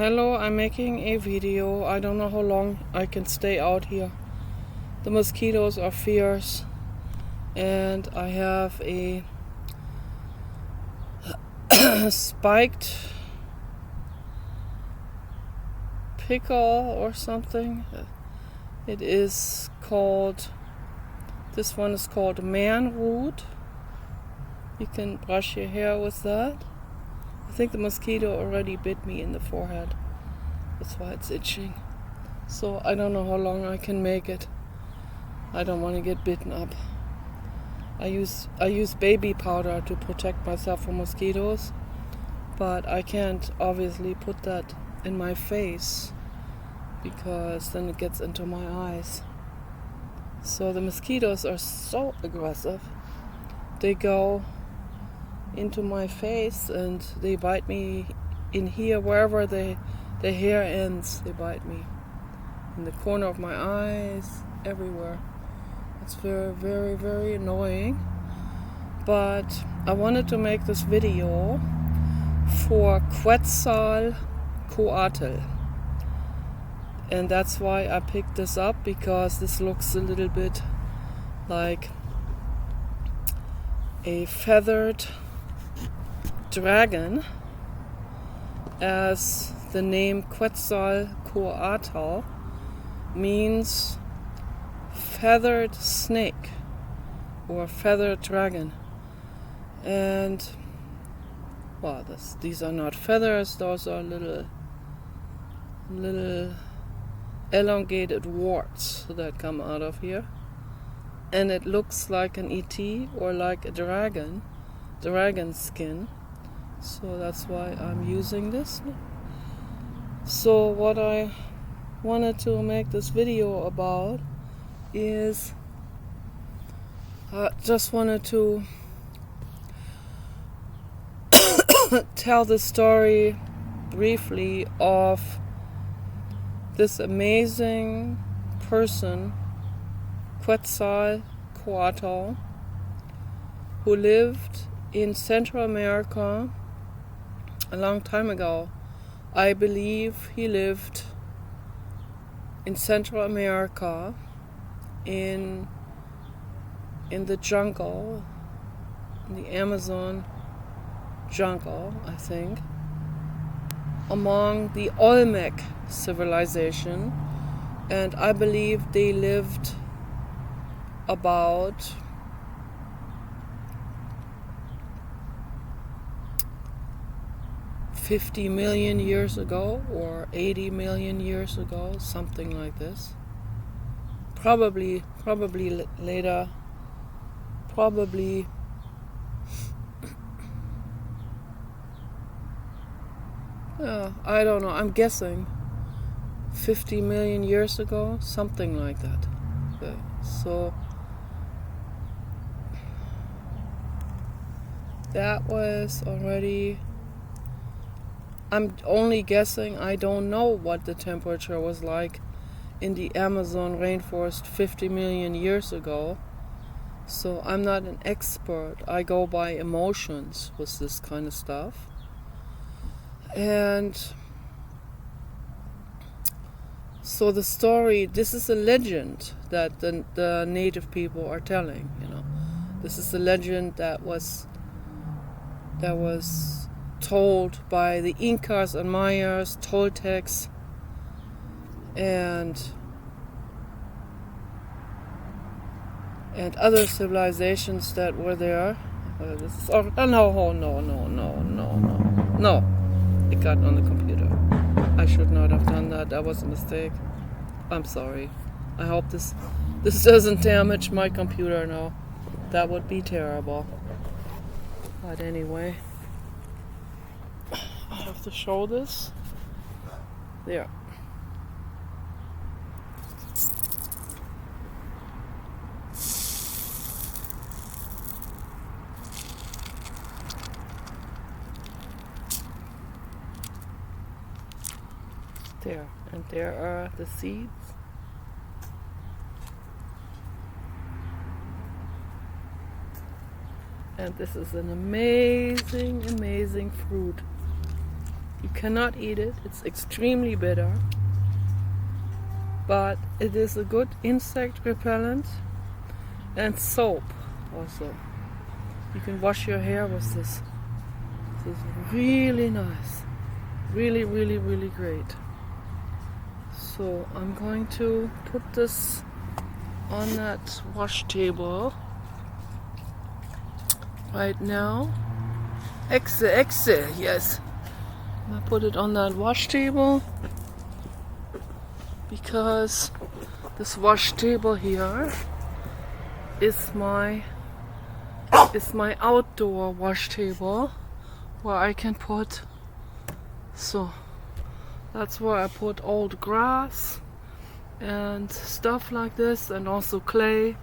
Hello, I'm making a video. I don't know how long I can stay out here. The mosquitoes are fierce and I have a spiked pickle or something. It is called, this one is called man root. You can brush your hair with that. I think the mosquito already bit me in the forehead. That's why it's itching. So I don't know how long I can make it. I don't want to get bitten up. I use baby powder to protect myself from mosquitoes, but I can't obviously put that in my face because then it gets into my eyes. So the mosquitoes are so aggressive. They go into my face and they bite me in here, wherever the hair ends. They bite me in the corner of my eyes, everywhere. It's very, very, very annoying. But I wanted to make this video for Quetzalcoatl, and that's why I picked this up, because this looks a little bit like a feathered dragon, as the name Quetzalcoatl means feathered snake or feathered dragon. And well, these are not feathers, those are little elongated warts that come out of here, and it looks like an ET or like a dragon skin. So that's why I'm using this. So what I wanted to make this video about is I just wanted to tell the story briefly of this amazing person, Quetzalcoatl, who lived in Central America a long time ago. I believe he lived in Central America in the jungle, in the Amazon jungle, I think, among the Olmec civilization, and I believe they lived about 50 million years ago or 80 million years ago, something like this. Probably later. Probably I don't know. I'm guessing 50 million years ago, something like that. So that was already. I'm only guessing. I don't know what the temperature was like in the Amazon rainforest 50 million years ago. So I'm not an expert. I go by emotions with this kind of stuff. And so the story, this is a legend that the native people are telling, This is a legend that was told by the Incas and Mayas, Toltecs, and other civilizations that were there. No. It got on the computer. I should not have done that. That was a mistake. I'm sorry. I hope this doesn't damage my computer now. That would be terrible. But anyway, I have to show this. There. There, and there are the seeds. And this is an amazing, amazing fruit. You cannot eat it. It's extremely bitter. But it is a good insect repellent and soap also. You can wash your hair with this. This is really nice. Really, really, really great. So I'm going to put this on that wash table right now. Exe, yes. I'm gonna put it on that wash table because this wash table here is my outdoor wash table where I can put, so that's where I put old grass and stuff like this, and also clay,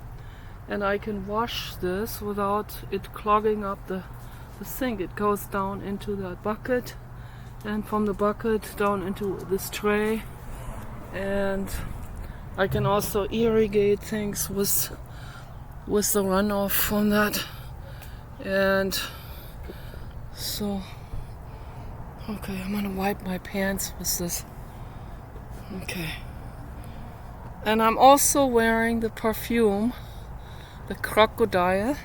and I can wash this without it clogging up the sink. It goes down into that bucket, and from the bucket down into this tray, and I can also irrigate things with the runoff from that. And so, okay, I'm gonna wipe my pants with this. Okay. And I'm also wearing the perfume, the Crocodile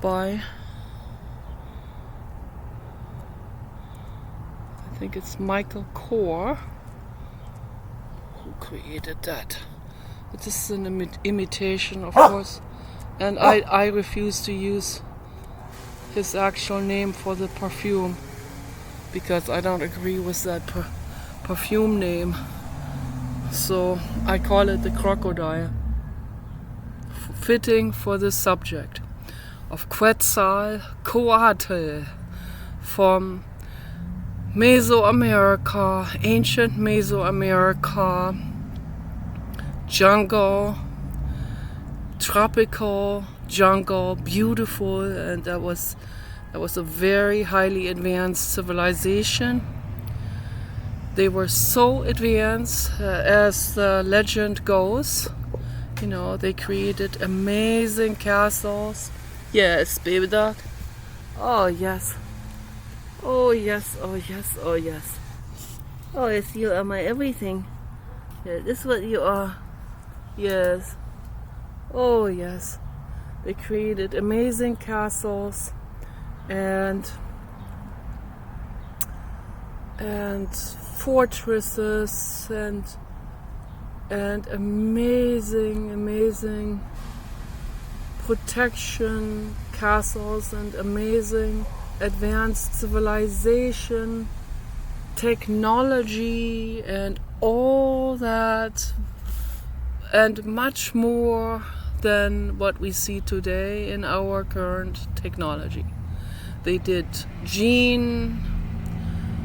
by, I think it's Michael Kors, who created that. It is an imitation, of course, and I refuse to use his actual name for the perfume because I don't agree with that perfume name. So I call it the Crocodile, fitting for this subject of Quetzalcoatl from Mesoamerica, ancient Mesoamerica, jungle, tropical jungle, beautiful, and that was a very highly advanced civilization. They were so advanced, as the legend goes. You know, they created amazing castles. Yes, baby dog. Oh yes. Oh yes, oh yes, oh yes. Oh yes, you are my everything. Yeah, this is what you are. Yes. Oh yes. They created amazing castles and fortresses and amazing protection castles and amazing advanced civilization, technology, and all that, and much more than what we see today in our current technology. They did gene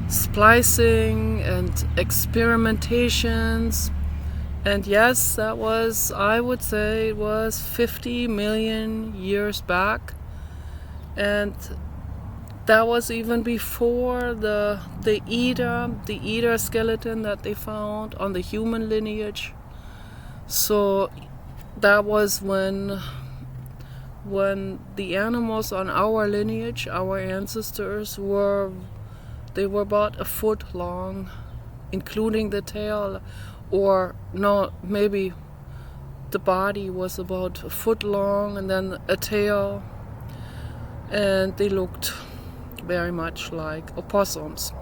splicing and experimentations, and yes, that was, I would say, it was 50 million years back, and that was even before the eater skeleton that they found on the human lineage. So that was when the animals on our lineage, our ancestors, were about a foot long, including the tail, or no, maybe the body was about a foot long and then a tail, and they looked very much like opossums.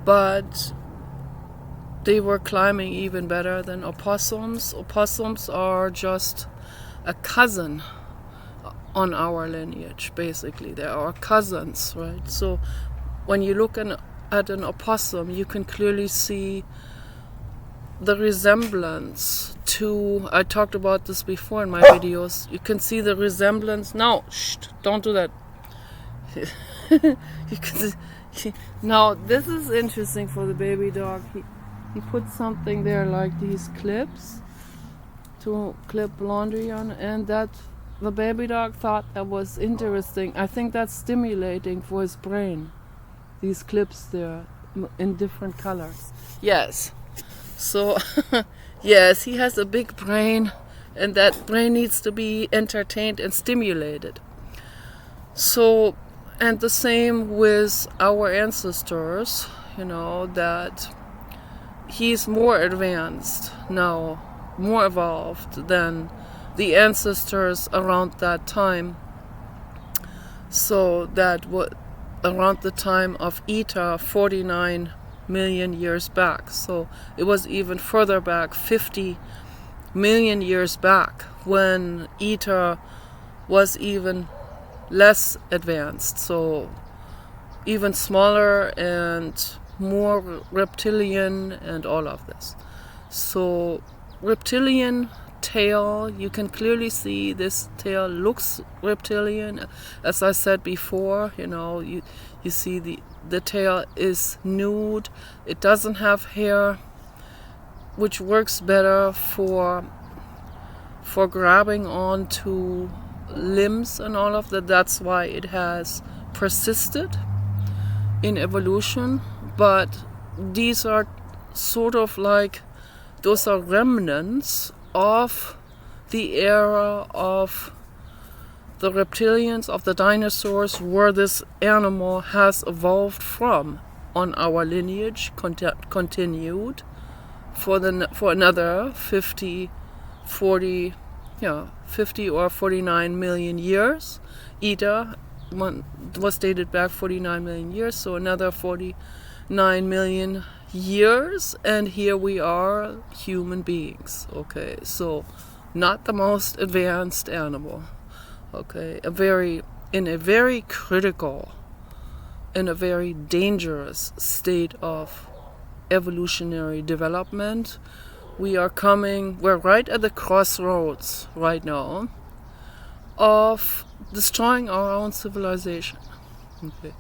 But they were climbing even better than opossums. Opossums are just a cousin on our lineage, basically. They are cousins, right? So when you look at an opossum, you can clearly see the resemblance to, I talked about this before in my videos, you can see the resemblance. No, shh, don't do that. You can see, now this is interesting for the baby dog. He put something there like these clips to clip laundry on, and that the baby dog thought that was interesting. I think that's stimulating for his brain, these clips there in different colors. Yes, so yes, he has a big brain, and that brain needs to be entertained and stimulated. So, And the same with our ancestors, that he's more advanced now, more evolved than the ancestors around that time. So that was around the time of Eta, 49 million years back. So it was even further back, 50 million years back, when Eta was even less advanced, so even smaller and more reptilian and all of this. So reptilian tail, you can clearly see this tail looks reptilian. As I said before, you see the tail is nude. It doesn't have hair, which works better for grabbing onto limbs and all of that. That's why it has persisted in evolution. But these are sort of like, those are remnants of the era of the reptilians, of the dinosaurs, where this animal has evolved from on our lineage, continued for another 50 or 49 million years. Eta was dated back 49 million years, so another 49 million years, and here we are, human beings. Okay, so not the most advanced animal. Okay, in a very critical, in a very dangerous state of evolutionary development. We're right at the crossroads right now of destroying our own civilization. Okay,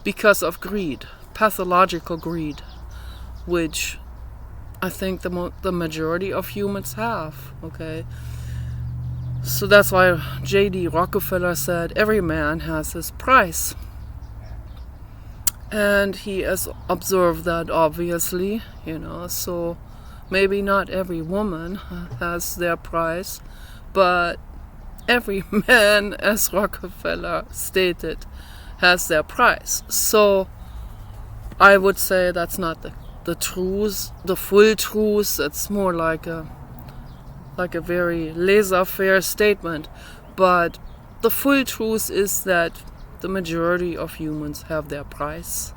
because of greed, pathological greed, which I think the majority of humans have. Okay, so that's why J.D. Rockefeller said every man has his price, and he has observed that, obviously. So maybe not every woman has their price, but every man, as Rockefeller stated, has their price. So I would say that's not the truth, the full truth. It's more like a very laissez-faire statement. But the full truth is that the majority of humans have their price.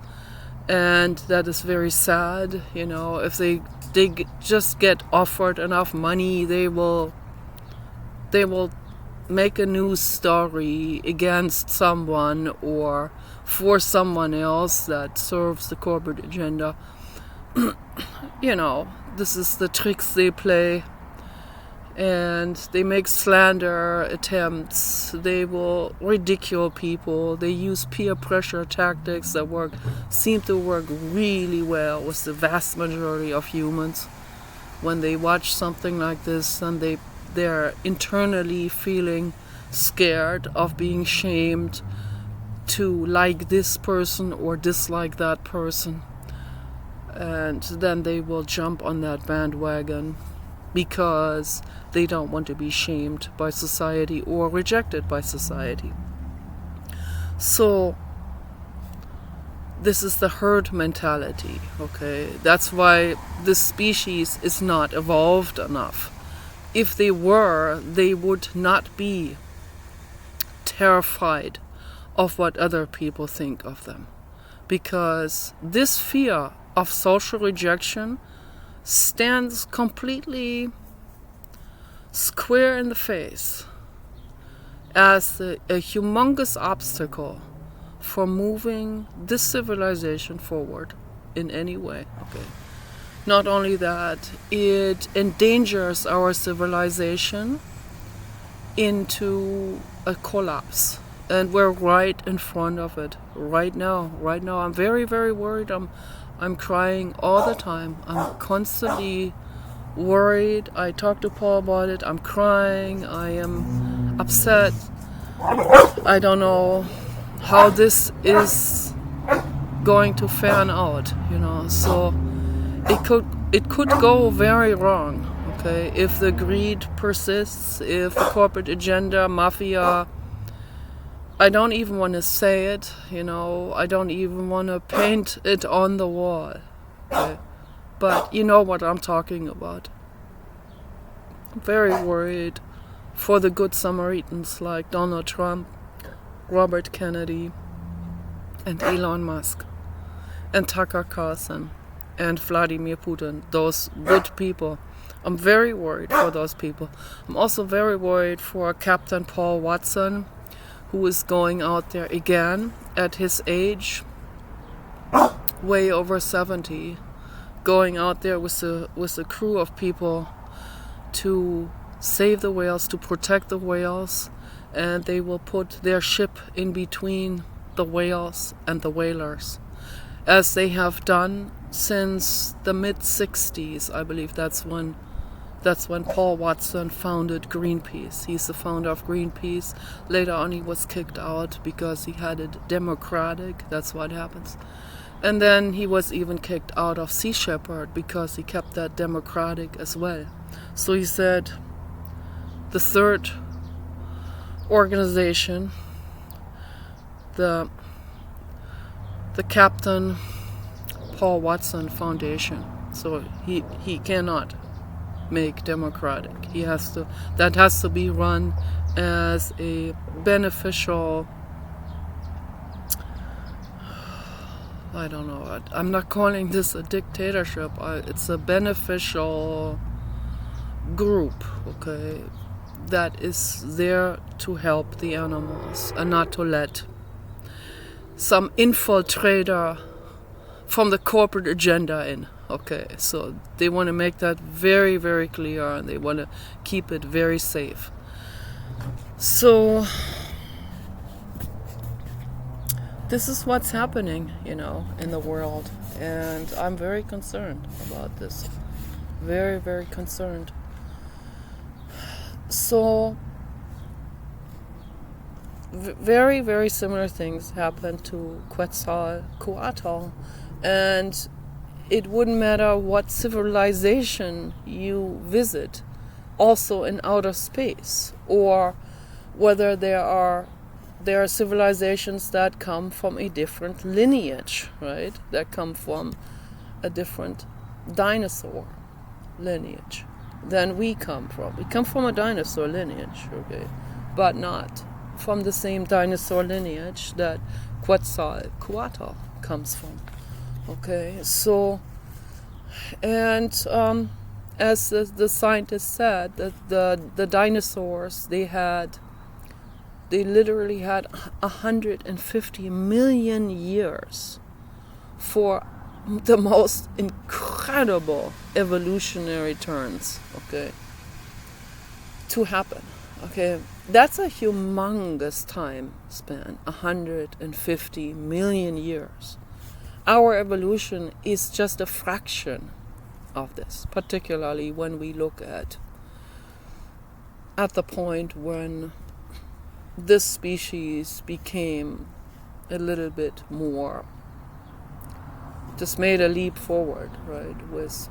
And that is very sad. If they just get offered enough money, they will make a news story against someone or for someone else that serves the corporate agenda. This is the tricks they play, and they make slander attempts. They will ridicule people. They use peer pressure tactics that seem to work really well with the vast majority of humans. When they watch something like this, and they're internally feeling scared of being shamed to like this person or dislike that person. And then they will jump on that bandwagon because they don't want to be shamed by society or rejected by society. So this is the herd mentality, okay? That's why this species is not evolved enough. If they were, they would not be terrified of what other people think of them. Because this fear of social rejection stands completely square in the face as a humongous obstacle for moving this civilization forward in any way. Okay. Not only that, it endangers our civilization into a collapse. And we're right in front of it right now. I'm very, very worried. I'm crying all the time. I'm constantly worried. I talk to Paul about it. I'm crying. I am upset. I don't know how this is going to fan out, So it could go very wrong, okay? If the greed persists, if the corporate agenda, mafia, I don't even want to say it, I don't even want to paint it on the wall. Okay? But you know what I'm talking about. I'm very worried for the good Samaritans like Donald Trump, Robert Kennedy, and Elon Musk, and Tucker Carlson, and Vladimir Putin, those good people. I'm very worried for those people. I'm also very worried for Captain Paul Watson, who is going out there again at his age, way over 70, going out there with a crew of people to save the whales, to protect the whales, and they will put their ship in between the whales and the whalers, as they have done since the mid-60s. I believe that's when Paul Watson founded Greenpeace. He's the founder of Greenpeace. Later on he was kicked out because he had it democratic. That's what happens. And then he was even kicked out of Sea Shepherd because he kept that democratic as well. So he said the third organization, the Captain Paul Watson Foundation. So he cannot make democratic. That has to be run as a beneficial, I don't know, I'm not calling this a dictatorship. It's a beneficial group, okay, that is there to help the animals and not to let some infiltrator from the corporate agenda in. Okay, so they want to make that very, very clear, and they want to keep it very safe. So this is what's happening, in the world, and I'm very concerned about this. Very, very concerned. So very, very similar things happened to Quetzalcoatl, and it wouldn't matter what civilization you visit, also in outer space, or whether there are civilizations that come from a different lineage, right? That come from a different dinosaur lineage than we come from. We come from a dinosaur lineage, okay, but not from the same dinosaur lineage that Quetzalcoatl comes from. Okay, so, and as the scientists said, that the dinosaurs, they literally had 150 million years for the most incredible evolutionary turns, okay, to happen. Okay, that's a humongous time span, 150 million years. Our evolution is just a fraction of this, particularly when we look at the point when this species became a little bit more, just made a leap forward, right, with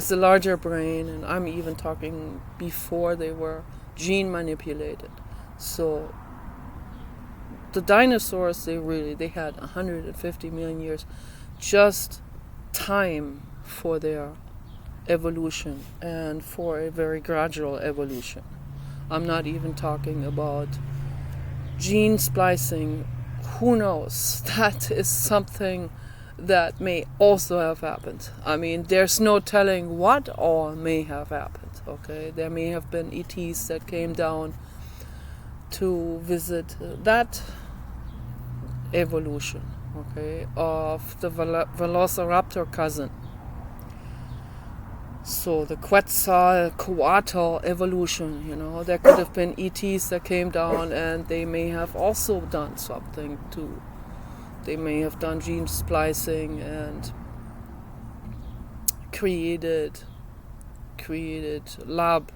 the larger brain, and I'm even talking before they were gene manipulated. So the dinosaurs, they had 150 million years, just time for their evolution, and for a very gradual evolution. I'm not even talking about gene splicing. Who knows? That is something that may also have happened. I mean, there's no telling what all may have happened, okay? There may have been ETs that came down to visit that evolution, okay, of the Velociraptor cousin. So the Quetzalcoatl evolution, there could have been ETs that came down, and they may have also done something too. They may have done gene splicing and created lab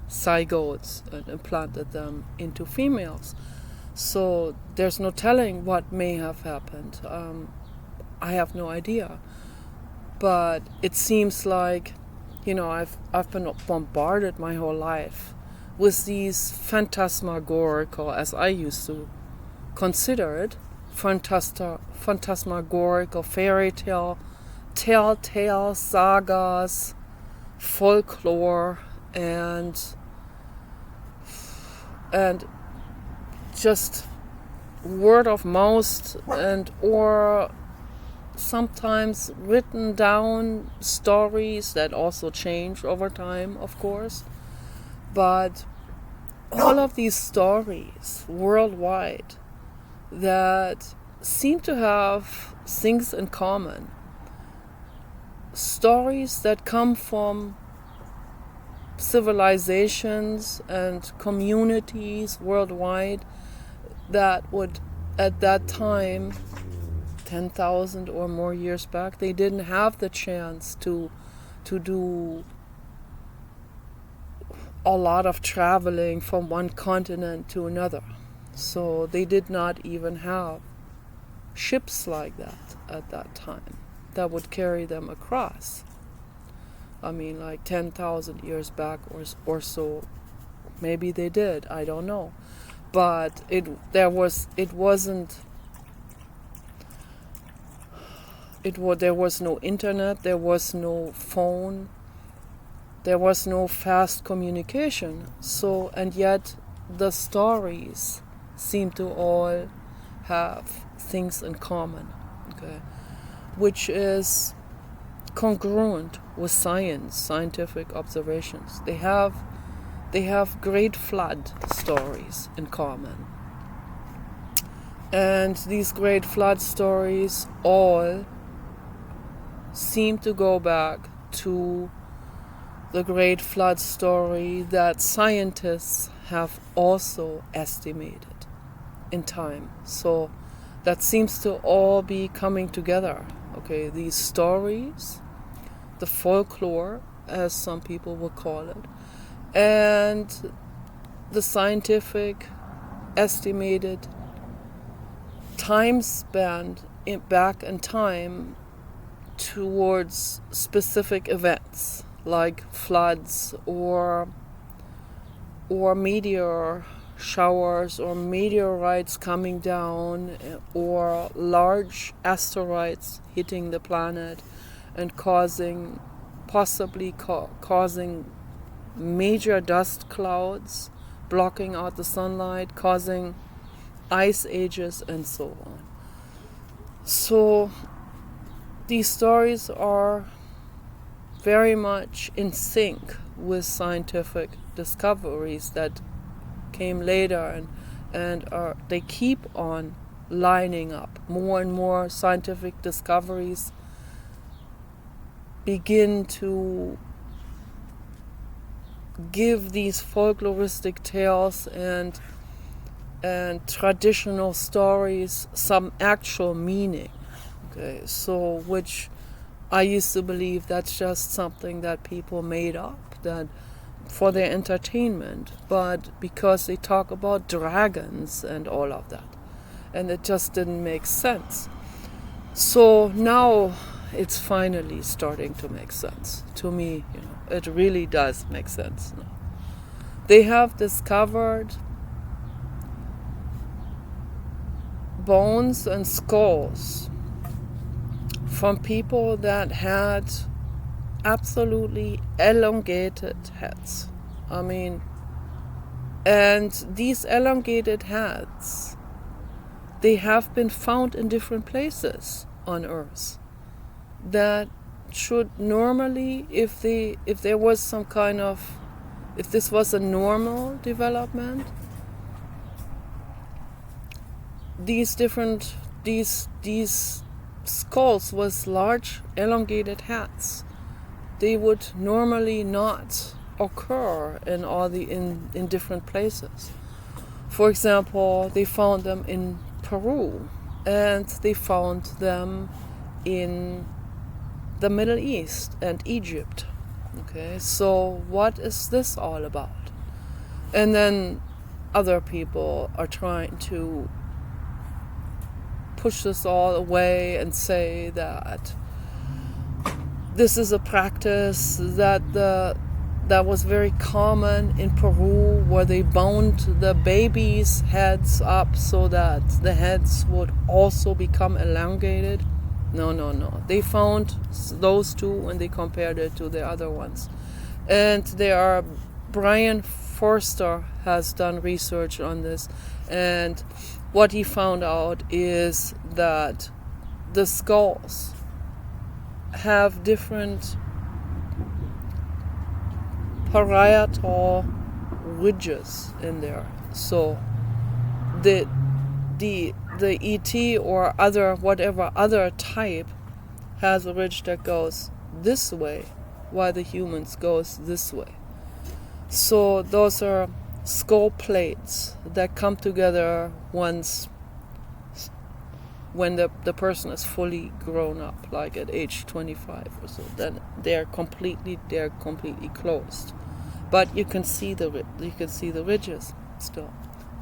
zygotes and implanted them into females. So there's no telling what may have happened. I have no idea. But it seems like, I've been bombarded my whole life with these phantasmagorical, as I used to consider it, phantasmagorical fairy tale, telltale sagas, folklore, and just word of mouth, and or sometimes written down stories that also change over time, of course. But all of these stories worldwide that seem to have things in common, stories that come from civilizations and communities worldwide that would, at that time, 10,000 or more years back, they didn't have the chance to do a lot of traveling from one continent to another. So they did not even have ships like that at that time that would carry them across. I mean, like 10,000 years back or so. Maybe they did, I don't know. But there was no internet, there was no phone, there was no fast communication. So, and yet the stories seem to all have things in common, okay, which is congruent with scientific observations. They have great flood stories in common. And these great flood stories all seem to go back to the great flood story that scientists have also estimated in time. So that seems to all be coming together. Okay, these stories, the folklore, as some people will call it, and the scientific estimated time span back in time towards specific events like floods or meteor showers or meteorites coming down or large asteroids hitting the planet and possibly causing major dust clouds, blocking out the sunlight, causing ice ages, and so on. So these stories are very much in sync with scientific discoveries that came later, and they keep on lining up. More and more scientific discoveries begin to give these folkloristic tales and traditional stories some actual meaning. Okay, so which I used to believe that's just something that people made up that for their entertainment, but because they talk about dragons and all of that, and it just didn't make sense. So now it's finally starting to make sense to me. It really does make sense now. They have discovered bones and skulls from people that had absolutely elongated heads. I mean, and these elongated heads, they have been found in different places on Earth that should normally, if there was some kind of, if this was a normal development, these skulls with large elongated heads, they would normally not occur in different places. For example, they found them in Peru, and they found them in the Middle East and Egypt. Okay, so what is this all about? And then other people are trying to push this all away and say that this is a practice that the that was very common in Peru, where they bound the babies' heads up so that the heads would also become elongated. No. They found those two and they compared it to the other ones. And Brian Forster has done research on this, and what he found out is that the skulls have different parietal ridges in there. So the ET or whatever other type has a ridge that goes this way, while the humans goes this way. So those are skull plates that come together once when the person is fully grown up, like at age 25 or so. Then they're completely closed, but you can see the ridges still,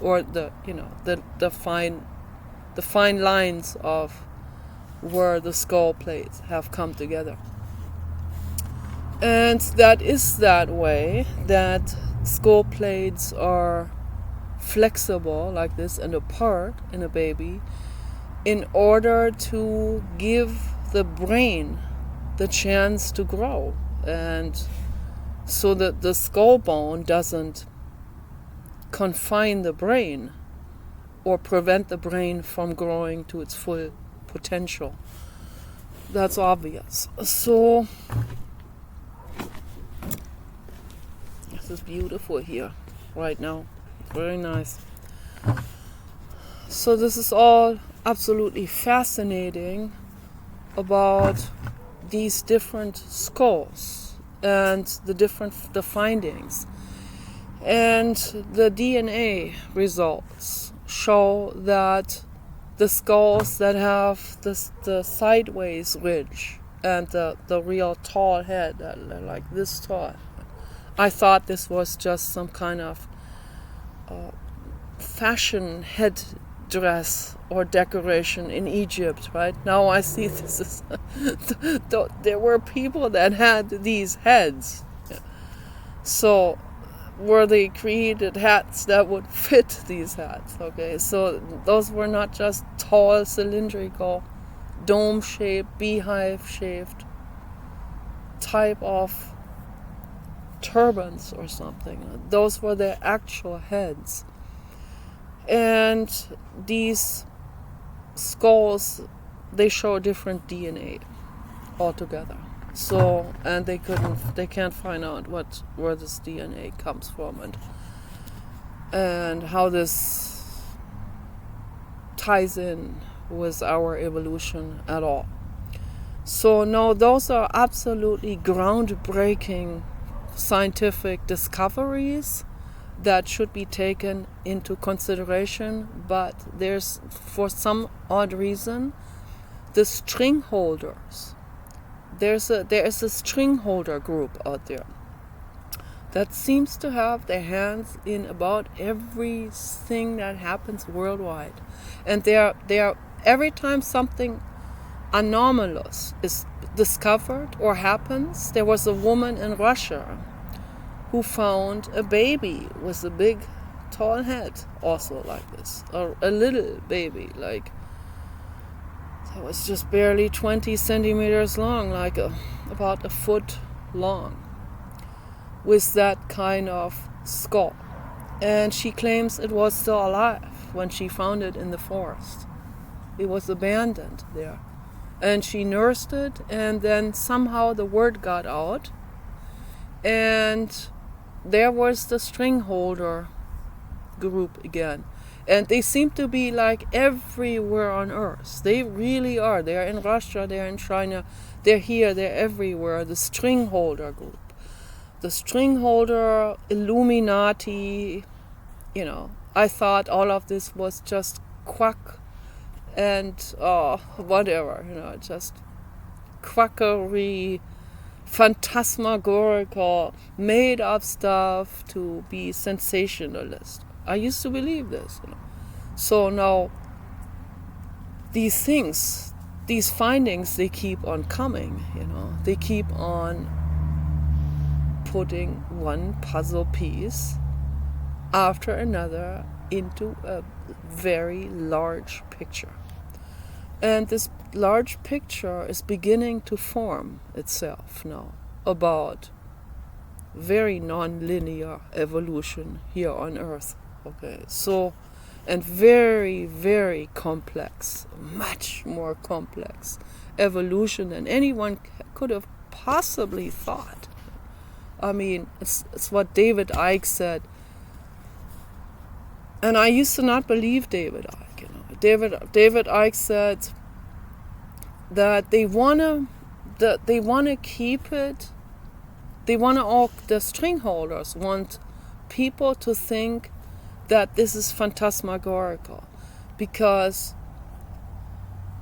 or the fine lines of where the skull plates have come together. And that is that way that skull plates are flexible like this and apart in a baby in order to give the brain the chance to grow, and so that the skull bone doesn't confine the brain or prevent the brain from growing to its full potential. That's obvious. So this is beautiful here right now. Very nice. So this is all absolutely fascinating about these different skulls and the findings. And the DNA results show that the skulls that have the sideways ridge and the real tall head, that are like this tall. I thought this was just some kind of fashion head dress or decoration in Egypt, right? Now I see this is there were people that had these heads. So were they created hats that would fit these hats? Okay, so those were not just tall, cylindrical, dome-shaped, beehive-shaped type of turbans or something. Those were their actual heads. And these skulls, they show different DNA altogether. So, and they can't find out where this DNA comes from and how this ties in with our evolution at all. So no, those are absolutely groundbreaking scientific discoveries that should be taken into consideration, but there's, for some odd reason, the string holders. There is a string holder group out there that seems to have their hands in about everything that happens worldwide, and they are every time something anomalous is discovered or happens. There was a woman in Russia who found a baby with a big, tall head, also like this, or a little baby, like that was just barely 20 centimeters long, like about a foot long, with that kind of skull. And she claims it was still alive when she found it in the forest. It was abandoned there. And she nursed it, and then somehow the word got out, and there was the string holder group again. And they seem to be like everywhere on Earth. They really are. They're in Russia, they're in China, they're here, they're everywhere. The string holder group. The string holder, Illuminati, I thought all of this was just quack and whatever, just quackery, phantasmagorical, made up stuff to be sensationalist. I used to believe this. So now these things, these findings, they keep on coming. They keep on putting one puzzle piece after another into a very large picture. And this large picture is beginning to form itself now about very non-linear evolution here on Earth. Okay, so, and very, very complex, much more complex evolution than anyone could have possibly thought. I mean, it's what David Icke said. And I used to not believe David Icke. David Icke said that they wanna keep it. The string holders want people to think that this is phantasmagorical, because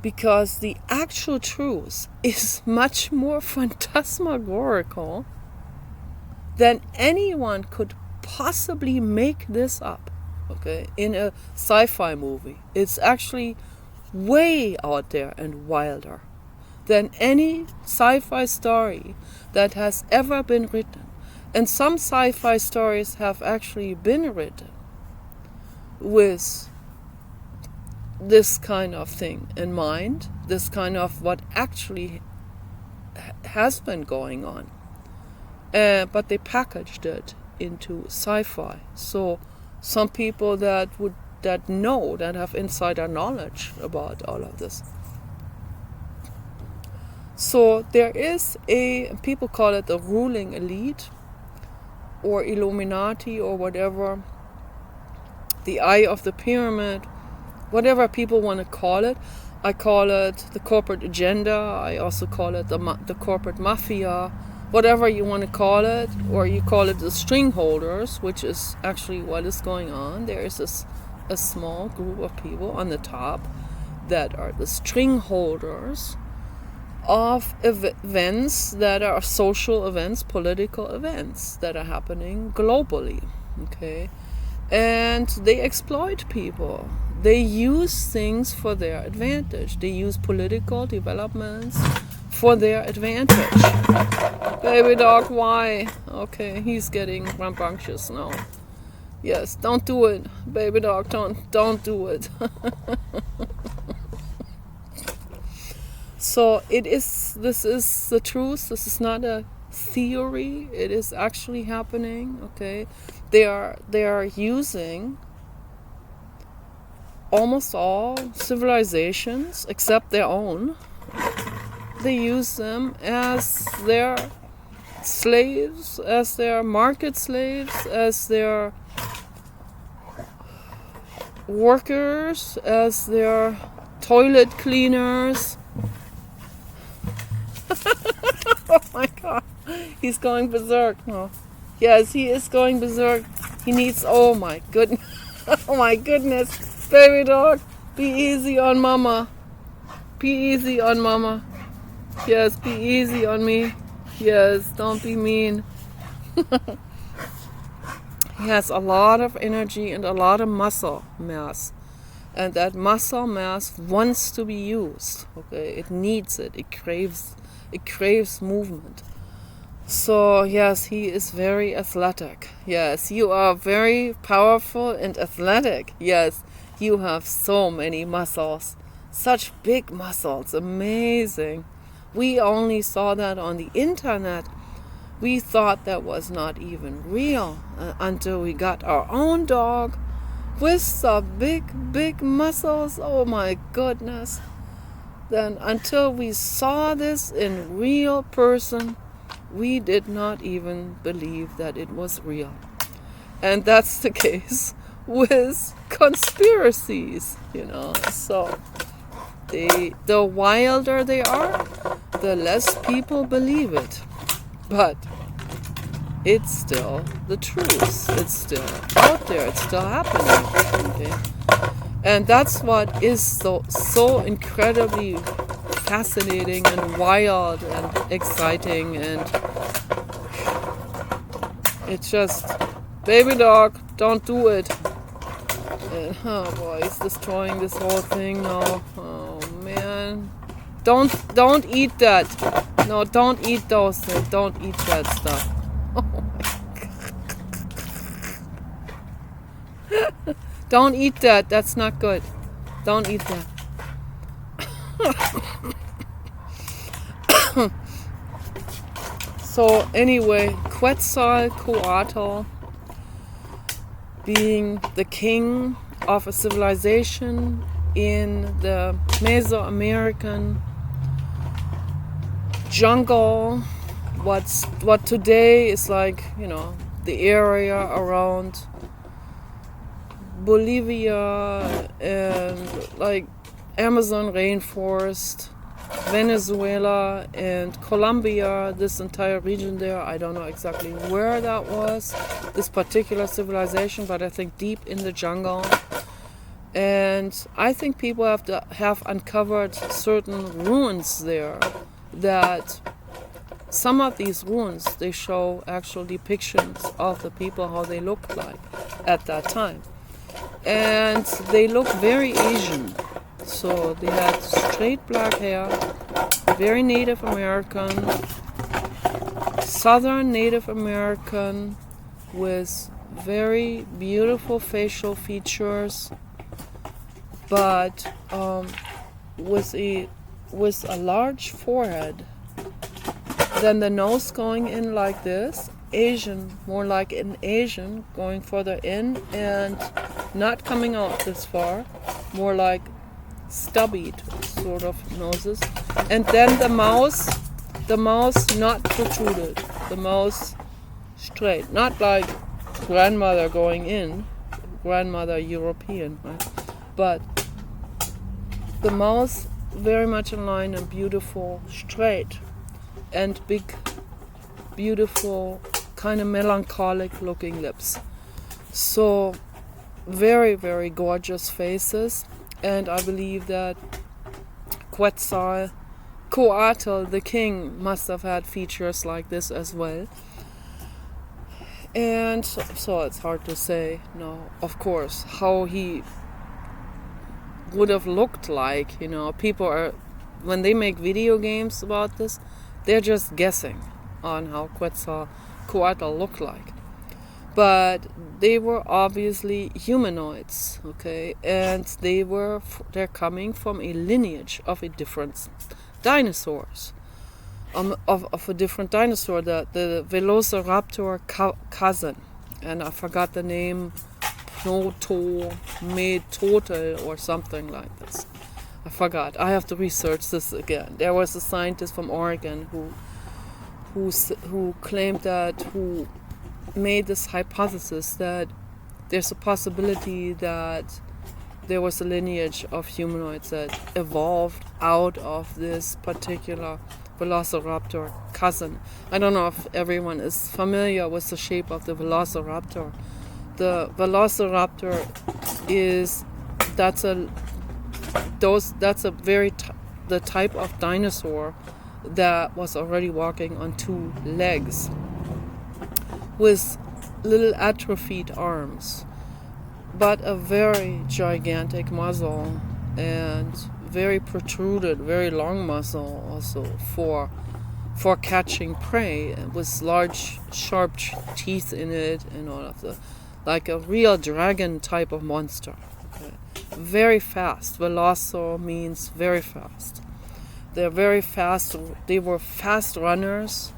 the actual truth is much more phantasmagorical than anyone could possibly make this up. Okay, in a sci-fi movie, it's actually way out there and wilder than any sci-fi story that has ever been written. And some sci-fi stories have actually been written with this kind of thing in mind, this kind of what actually has been going on. But they packaged it into sci-fi. So some people that have insider knowledge about all of this. So there is people call it the ruling elite or Illuminati or whatever, the eye of the pyramid, whatever people want to call it. I call it the corporate agenda. I also call it the corporate mafia, whatever you want to call it, or you call it the string holders, which is actually what is going on. There is a small group of people on the top that are the string holders of events that are social events, political events that are happening globally. Okay, and they exploit people. They use things for their advantage. They use political developments for their advantage. Baby dog, why? Okay, he's getting rambunctious now. Yes, don't do it. Baby dog, don't do it. So this is the truth. This is not a theory. It is actually happening. Okay, they are using almost all civilizations except their own. They use them as their slaves, as their market slaves, as their workers, as their toilet cleaners. Oh my God, he's going berserk now. Yes, he is going berserk. He needs, oh my goodness, oh my goodness, baby dog, be easy on mama. Be easy on mama. Yes, be easy on me. Yes, don't be mean. He has a lot of energy and a lot of muscle mass. And that muscle mass wants to be used. Okay, it needs it. It craves movement. So yes, he is very athletic. Yes, you are very powerful and athletic. Yes, you have so many muscles. Such big muscles. Amazing. We only saw that on the internet. We thought that was not even real until we got our own dog with some big muscles. Oh my goodness. Then until we saw this in real person, we did not even believe that it was real. And that's the case with conspiracies, So the wilder they are, the less people believe it. But it's still the truth. It's still out there. It's still happening. Okay? And that's what is so incredibly fascinating and wild and exciting. And it's just, baby dog, don't do it. And, oh boy, he's destroying this whole thing now. Oh man. Don't eat that. No, don't eat those things. Don't eat that stuff. Don't eat that. That's not good. Don't eat that. So anyway, Quetzalcoatl, being the king of a civilization in the Mesoamerican jungle, what today is like, the area around Bolivia and like Amazon rainforest, Venezuela and Colombia, this entire region there. I don't know exactly where that was, this particular civilization, but I think deep in the jungle. And I think people have uncovered certain ruins there, that some of these ruins, they show actual depictions of the people, how they looked like at that time. And they look very Asian. So they had straight black hair, very Native American, Southern Native American, with very beautiful facial features, but with a large forehead. Then the nose going in like this, Asian, more like an Asian, going further in and not coming out this far, more like stubby sort of noses. And then the mouth not protruded, the mouth straight, not like grandmother going in, grandmother European, right? But the mouth very much in line and beautiful, straight, and big, beautiful, kind of melancholic looking lips. So very, very gorgeous faces. And I believe that Quetzalcoatl, the king, must have had features like this as well. And so it's hard to say, of course, how he would have looked like. People are, when they make video games about this, they're just guessing on how Quetzalcoatl looked like. But they were obviously humanoids, okay, and they're coming from a lineage of a different dinosaurs, of a different dinosaur, the Velociraptor cousin, and I forgot the name, Stenonychosaurus or something like this. I forgot. I have to research this again. There was a scientist from Oregon who claimed that, who made this hypothesis that there's a possibility that there was a lineage of humanoids that evolved out of this particular Velociraptor cousin. I don't know if everyone is familiar with the shape of the Velociraptor. The Velociraptor the type of dinosaur that was already walking on two legs, with little atrophied arms, but a very gigantic muzzle and very protruded, very long muzzle also for catching prey, with large sharp teeth in it and all of like a real dragon type of monster. Okay. Very fast. Velocio means very fast. They're very fast. They were fast runners.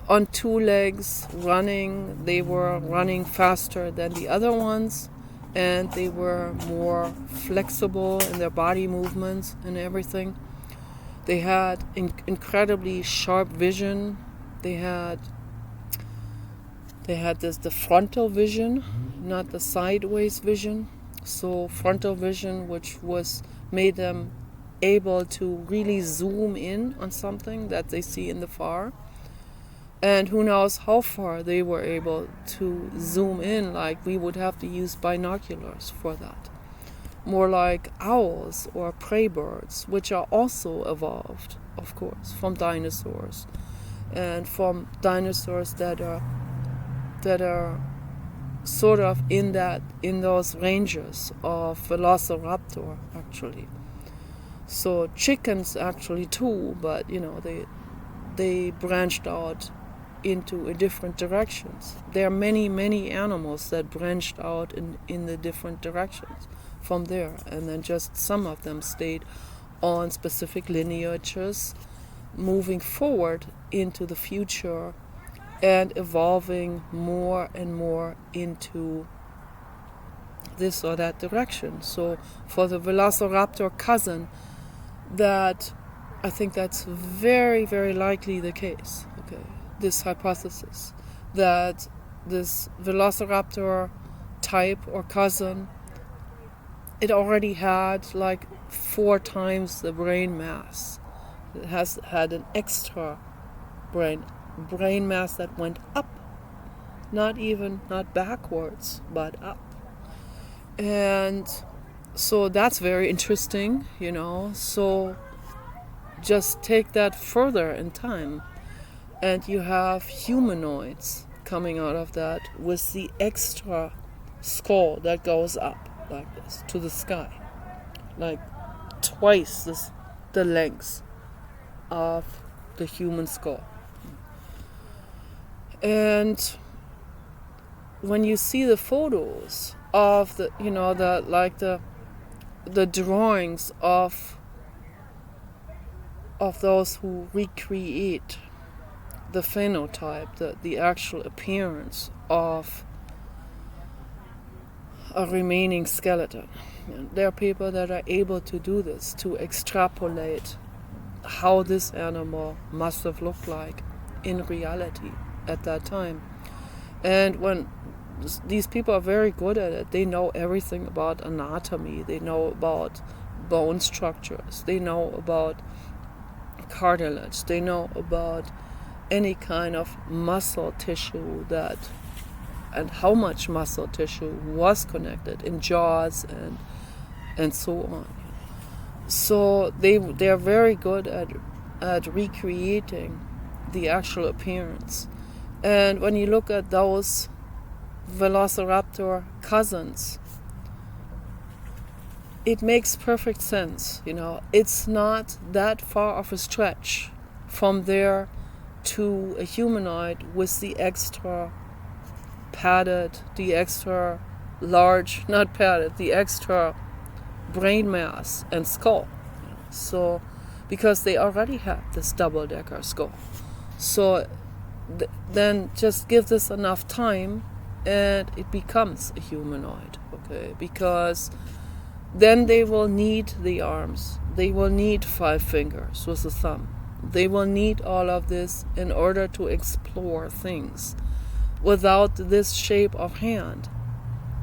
On two legs, running, they were running faster than the other ones, and they were more flexible in their body movements and everything. They had incredibly sharp vision. They had the frontal vision, not the sideways vision. So frontal vision, which made them able to really zoom in on something that they see in the far. And who knows how far they were able to zoom in, like we would have to use binoculars for that. More like owls or prey birds, which are also evolved, of course, from dinosaurs. And from dinosaurs that are sort of in those ranges of Velociraptor, actually. So chickens actually too, but they branched out into different directions. There are many, many animals that branched out in the different directions from there, and then just some of them stayed on specific lineages, moving forward into the future and evolving more and more into this or that direction. So for the Velociraptor cousin, that I think that's very, very likely the case. Okay, this hypothesis that this Velociraptor type or cousin, it already had like 4 times the brain mass. It has had an extra brain mass that went up, not backwards, but up. And so that's very interesting, So just take that further in time, and you have humanoids coming out of that with the extra skull that goes up like this to the sky, like twice the length of the human skull. And when you see the photos of the drawings of those who recreate the phenotype, the actual appearance of a remaining skeleton. There are people that are able to do this, to extrapolate how this animal must have looked like in reality at that time. And when these people are very good at it, they know everything about anatomy, they know about bone structures, they know about cartilage, they know about any kind of muscle tissue and how much muscle tissue was connected in jaws and so on. So they're very good at recreating the actual appearance. And when you look at those Velociraptor cousins, it makes perfect sense, It's not that far of a stretch from there to a humanoid with the extra padded, the extra large, not padded, the extra brain mass and skull. So, because they already have this double-decker skull. So then just give this enough time and it becomes a humanoid, okay? Because then they will need the arms. They will need 5 fingers with a thumb. They will need all of this in order to explore things. Without this shape of hand,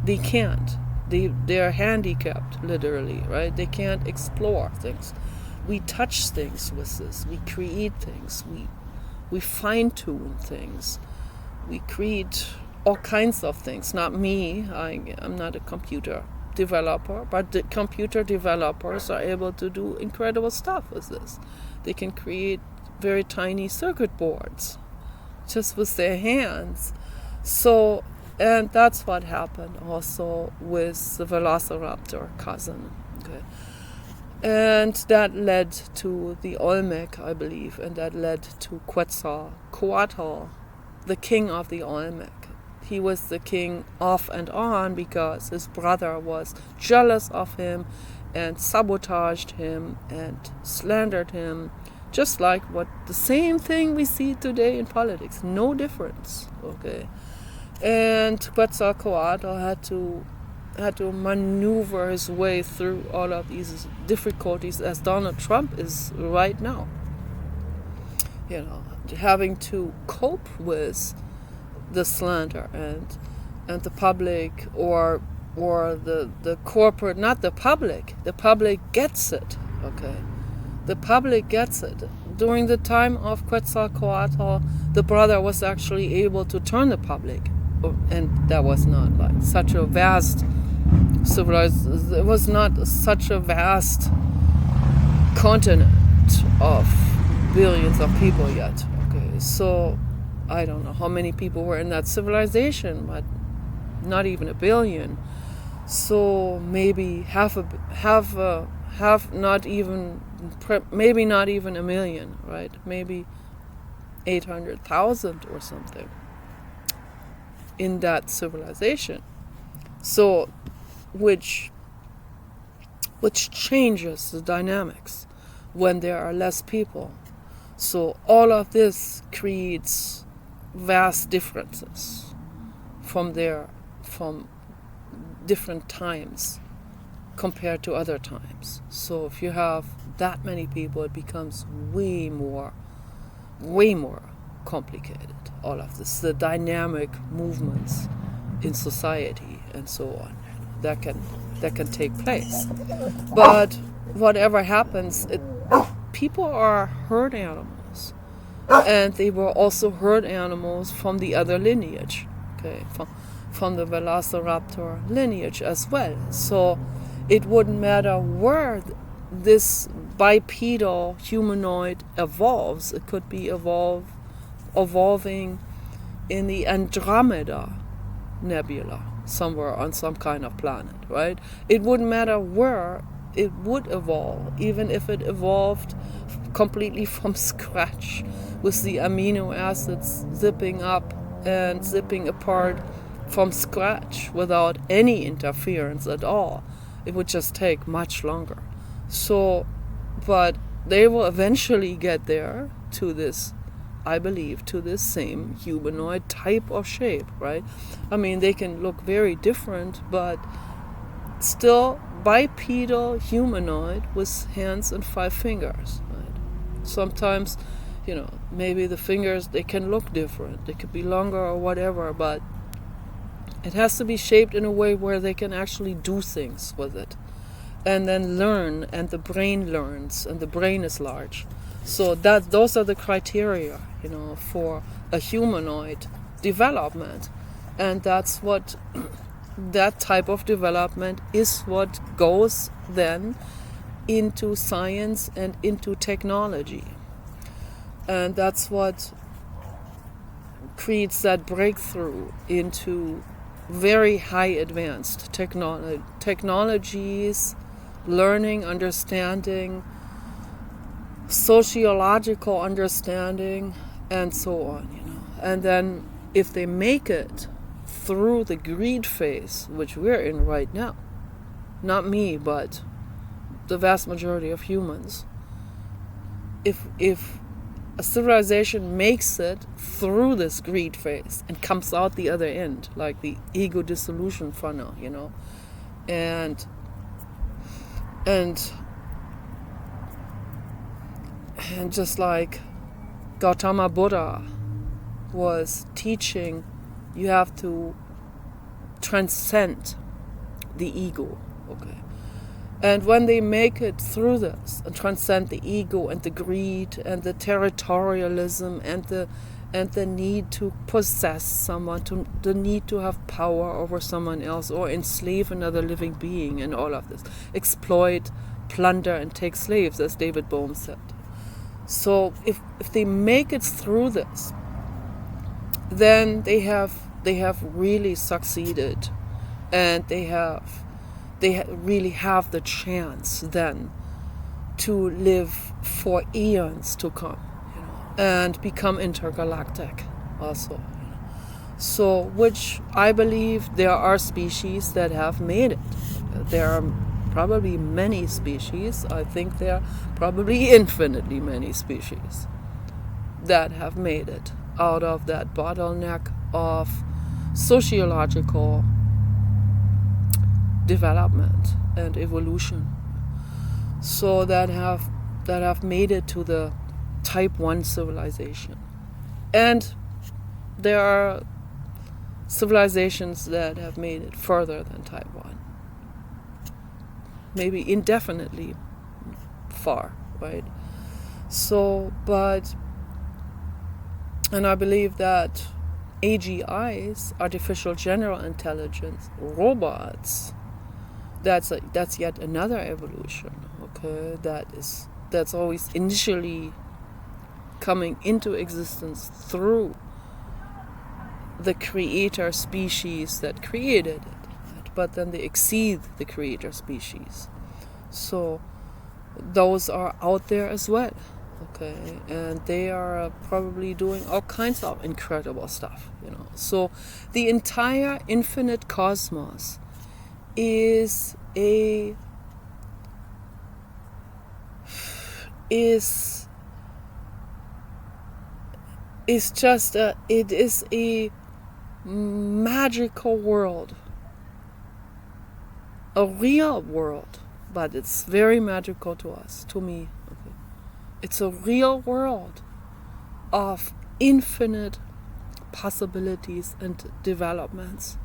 they can't. They're handicapped, literally, right? They can't explore things. We touch things with this. We create things. We fine-tune things. We create all kinds of things. Not me. I'm not a computer developer, but the computer developers are able to do incredible stuff with this. They can create very tiny circuit boards just with their hands. So, and that's what happened also with the Velociraptor cousin. Okay. And that led to the Olmec, I believe, and that led to Quetzalcoatl, the king of the Olmec. He was the king off and on because his brother was jealous of him and sabotaged him and slandered him, just like the same thing we see today in politics. No difference, okay? And Quetzalcoatl had to maneuver his way through all of these difficulties, as Donald Trump is right now. Having to cope with the slander and the public or the corporate, not the public. The public gets it, okay? The public gets it. During the time of Quetzalcoatl, the brother was actually able to turn the public, and that was not like such a vast civilized. It was not such a vast continent of billions of people yet. Okay, so I don't know how many people were in that civilization, but not even 1 billion. So maybe maybe not even 1 million, right? Maybe 800,000 or something in that civilization. So, which changes the dynamics when there are less people. So all of this creates vast differences from different times compared to other times. So if you have that many people, it becomes way more complicated. All of this, the dynamic movements in society and so on, that can take place. But whatever happens, people are herd animals, and they were also herd animals from the other lineage, okay, from the Velociraptor lineage as well. So it wouldn't matter where this bipedal humanoid evolves. It could be evolving in the Andromeda Nebula, somewhere on some kind of planet, right? It wouldn't matter where it would evolve, even if it evolved completely from scratch, with the amino acids zipping up and zipping apart from scratch without any interference at all. It would just take much longer. So, but they will eventually get there to this, I believe, to this same humanoid type or shape, right? I mean, they can look very different, but still bipedal humanoid with hands and 5 fingers, right? Sometimes, maybe the fingers, they can look different. They could be longer or whatever, but it has to be shaped in a way where they can actually do things with it and then learn, and the brain learns, and the brain is large. So those are the criteria, for a humanoid development. And that's what that type of development is what goes then into science and into technology. And that's what creates that breakthrough into very high advanced technologies, learning, understanding, sociological understanding, and so on. And then if they make it through the greed phase, which we're in right now, not me, but the vast majority of humans, if a civilization makes it through this greed phase and comes out the other end, like the ego dissolution funnel, and just like Gautama Buddha was teaching, you have to transcend the ego, okay? And when they make it through this and transcend the ego and the greed and the territorialism and the need to possess someone, the need to have power over someone else or enslave another living being, and all of this, exploit, plunder, and take slaves, as David Bohm said. So if they make it through this, then they have really succeeded, and they really have the chance then to live for eons to come, and become intergalactic also. So, which I believe there are species that have made it. There are probably many species. I think there are probably infinitely many species that have made it out of that bottleneck of sociological development and evolution. So that have made it to the type 1 civilization. And there are civilizations that have made it further than type 1. Maybe indefinitely far, right? So, and I believe that AGIs, artificial general intelligence, robots, that's yet another evolution, okay? That's always initially coming into existence through the creator species that created it, but then they exceed the creator species. So those are out there as well. Okay, and they are probably doing all kinds of incredible stuff, So the entire infinite cosmos is just it is a magical world, a real world, but it's very magical to us, to me. Okay. It's a real world of infinite possibilities and developments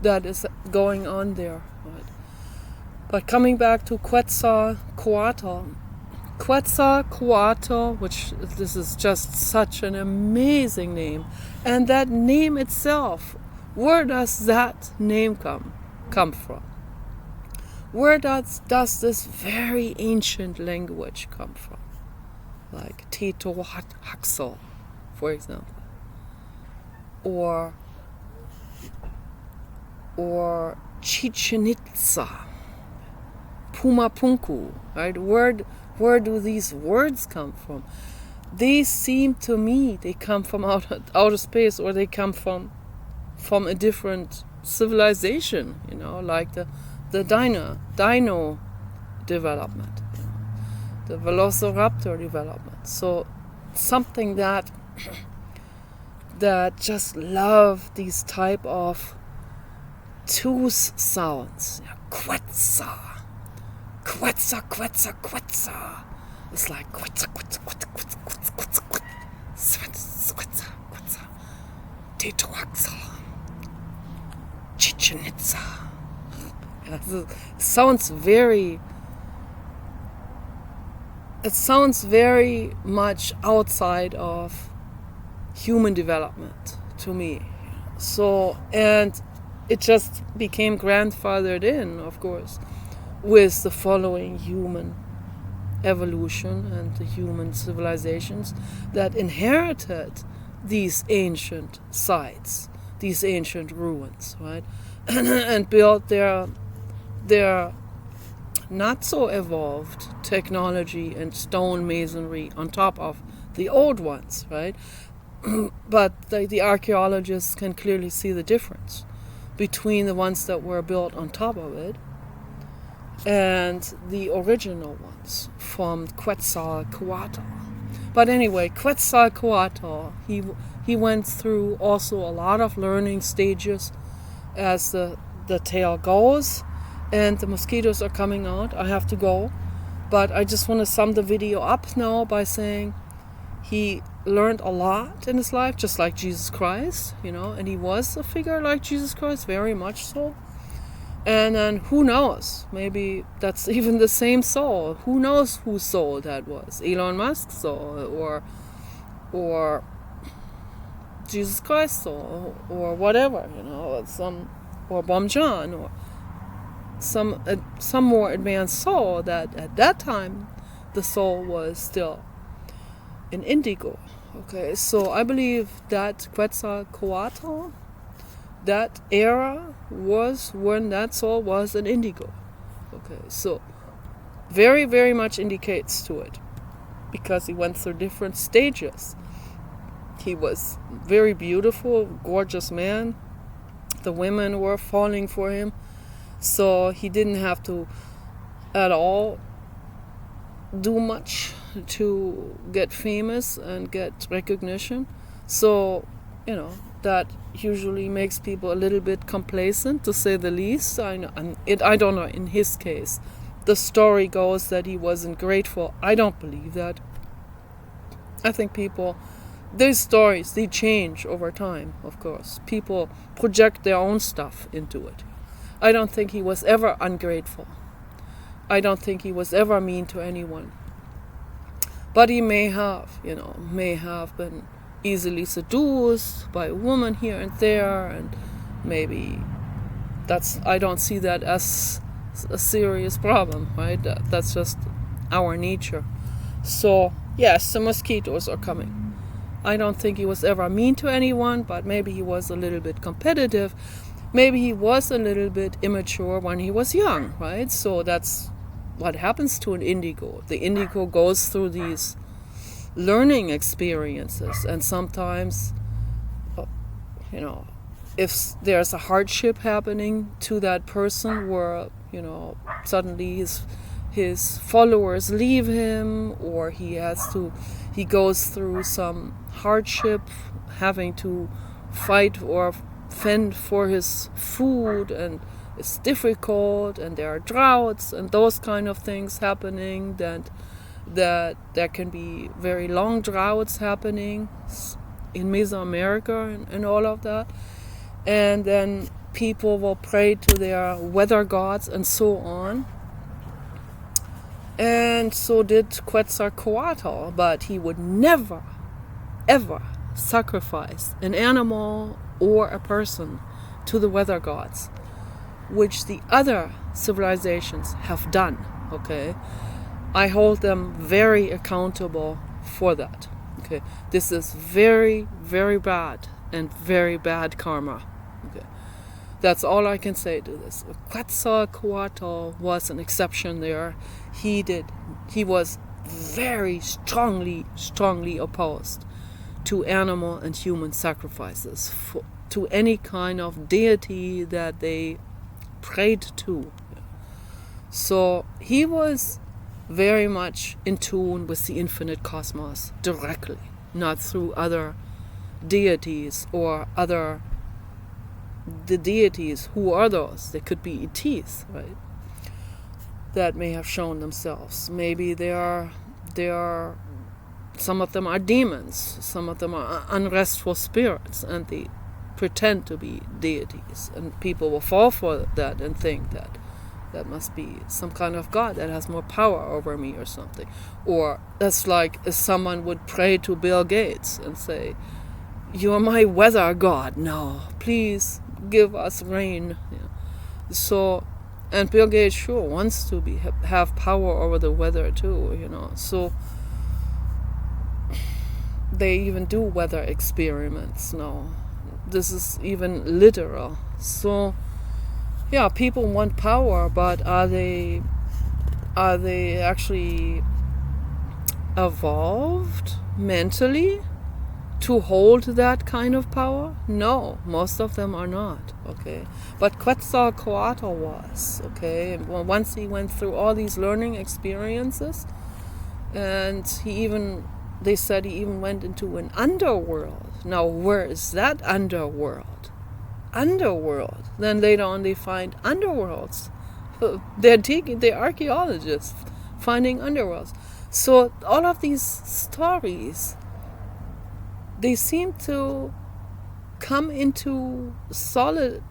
that is going on there. Right? But coming back to Quetzalcoatl, which this is just such an amazing name, and that name itself, where does that name come from? Where does this very ancient language come from? Like Teotihuacan, for example, or Chichen Itza, Pumapunku, right? Where do these words come from? They seem to me they come from outer space, or they come from a different civilization, like the dino development, the Velociraptor development. So something that just love these type of tooth sounds. Quetzal. Quetzal, Quetzal, Quetzal. It's like Quetzal, Quetzal, Quetzal, Quetzal, Quetzal, Quetzal, Quetzal, Quetzal, Teotihuacan, Chichen Itza. It sounds very much outside of human development to me. So, and it just became grandfathered in, of course, with the following human evolution and the human civilizations that inherited these ancient sites, these ancient ruins, right? And built their not so evolved technology and stone masonry on top of the old ones, right? But the archaeologists can clearly see the difference between the ones that were built on top of it and the original ones from Quetzalcoatl. But anyway, Quetzalcoatl, he went through also a lot of learning stages as the tale goes, and the mosquitoes are coming out. I have to go, but I just want to sum the video up now by saying he learned a lot in his life, just like Jesus Christ, and he was a figure like Jesus Christ, very much so. And then who knows, maybe that's even the same soul. Who knows whose soul that was? Elon Musk's soul, or Jesus Christ's soul, or whatever, or Bom John, or some more advanced soul that at that time the soul was still an indigo. Okay, so I believe that Quetzalcoatl, that era was when that soul was an indigo. Okay, so very, very much indicates to it, because he went through different stages. He was very beautiful, gorgeous man. The women were falling for him, so he didn't have to at all do much to get famous and get recognition. So, that usually makes people a little bit complacent, to say the least. I don't know, in his case. The story goes that he wasn't grateful. I don't believe that. I think these stories, they change over time, of course. People project their own stuff into it. I don't think he was ever ungrateful. I don't think he was ever mean to anyone. But he may have been easily seduced by a woman here and there, and maybe I don't see that as a serious problem, right? That's just our nature. So, yes, the mosquitoes are coming. I don't think he was ever mean to anyone, but maybe he was a little bit competitive. Maybe he was a little bit immature when he was young, right? So that's what happens to an indigo. The indigo goes through these learning experiences. And sometimes, you know, if there's a hardship happening to that person where, you know, suddenly his followers leave him, or he goes through some hardship having to fight or fend for his food, and it's difficult, and there are droughts and those kind of things happening, that there can be very long droughts happening in Mesoamerica and all of that. And then people will pray to their weather gods and so on. And so did Quetzalcoatl, but he would never, ever sacrifice an animal or a person to the weather gods, which the other civilizations have done, okay? I hold them very accountable for that, okay? This is very, very bad, and very bad karma, okay? That's all I can say to this. Quetzalcoatl was an exception there. He was very strongly opposed to animal and human sacrifices to any kind of deity that they prayed to. So he was very much in tune with the infinite cosmos directly, not through other deities or the deities. Who are those? They could be ETs, right? That may have shown themselves. Maybe they are some of them are demons, some of them are unrestful spirits, and they pretend to be deities, and people will fall for that and think that must be some kind of god that has more power over me or something. Or that's like if someone would pray to Bill Gates and say, "You are my weather god now, please give us rain." Yeah. So, and Bill Gates sure wants to have power over the weather too, you know. So they even do weather experiments now. This is even literal. So yeah, people want power, but are they actually evolved mentally to hold that kind of power? No, most of them are not, okay? But Quetzalcoatl was, okay? Once he went through all these learning experiences, and they said he even went into an underworld. Now, where is that underworld? Then later on they find underworlds. They're archaeologists finding underworlds. So all of these stories, they seem to come into a solid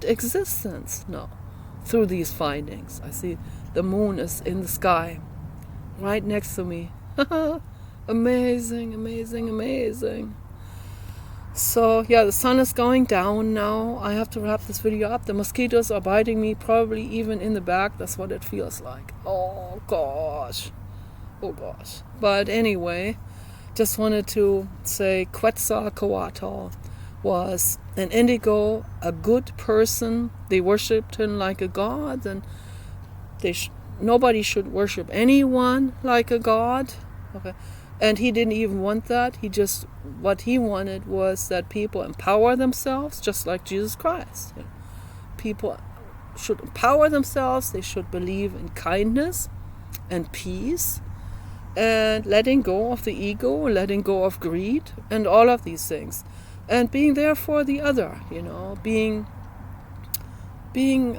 existence now through these findings. I see the moon is in the sky right next to me. Amazing. So yeah, the sun is going down now. I have to wrap this video up. The mosquitoes are biting me, probably even in the back. That's what it feels like. Oh gosh. But anyway, just wanted to say Quetzalcoatl was an indigo, a good person. They worshipped him like a god, and nobody should worship anyone like a god. Okay. And he didn't even want that. What he wanted was that people empower themselves, just like Jesus Christ. You know, people should empower themselves. They should believe in kindness and peace, and letting go of the ego, letting go of greed, and all of these things, and being there for the other. You know, being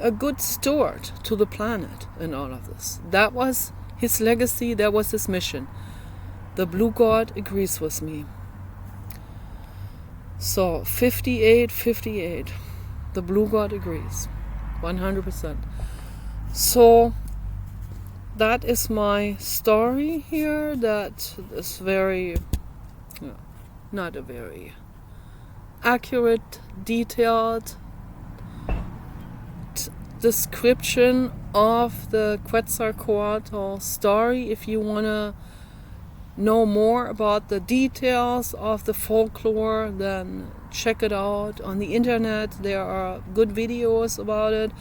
a good steward to the planet, and all of this. That was his legacy. That was his mission. The blue god agrees with me. So 58. The blue god agrees 100%. So that is my story here. That is very, not a very accurate, detailed description of the Quetzalcoatl story. If you want to know more about the details of the folklore, then check it out on the internet. There are good videos about it.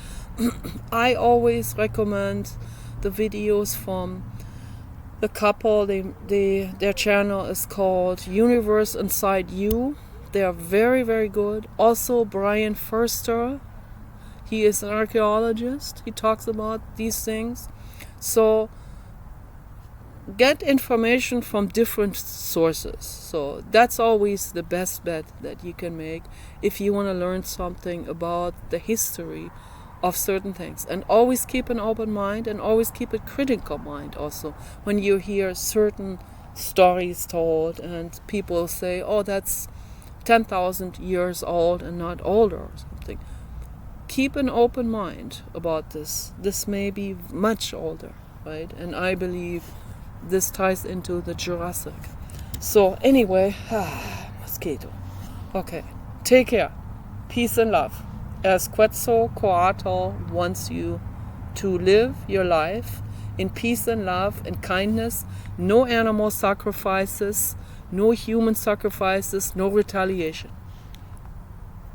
I always recommend the videos from The couple, their channel is called Universe Inside You. They are very, very good. Also, Brian Forster, he is an archaeologist. He talks about these things. So get information from different sources. So that's always the best bet that you can make if you want to learn something about the history of certain things. And always keep an open mind, and always keep a critical mind also when you hear certain stories told and people say, oh, that's 10,000 years old and not older or something. Keep an open mind about this. This may be much older, right? And I believe this ties into the Jurassic. So anyway, mosquito. Okay, take care. Peace and love. As Quetzalcoatl wants you to live your life in peace and love and kindness, no animal sacrifices, no human sacrifices, no retaliation.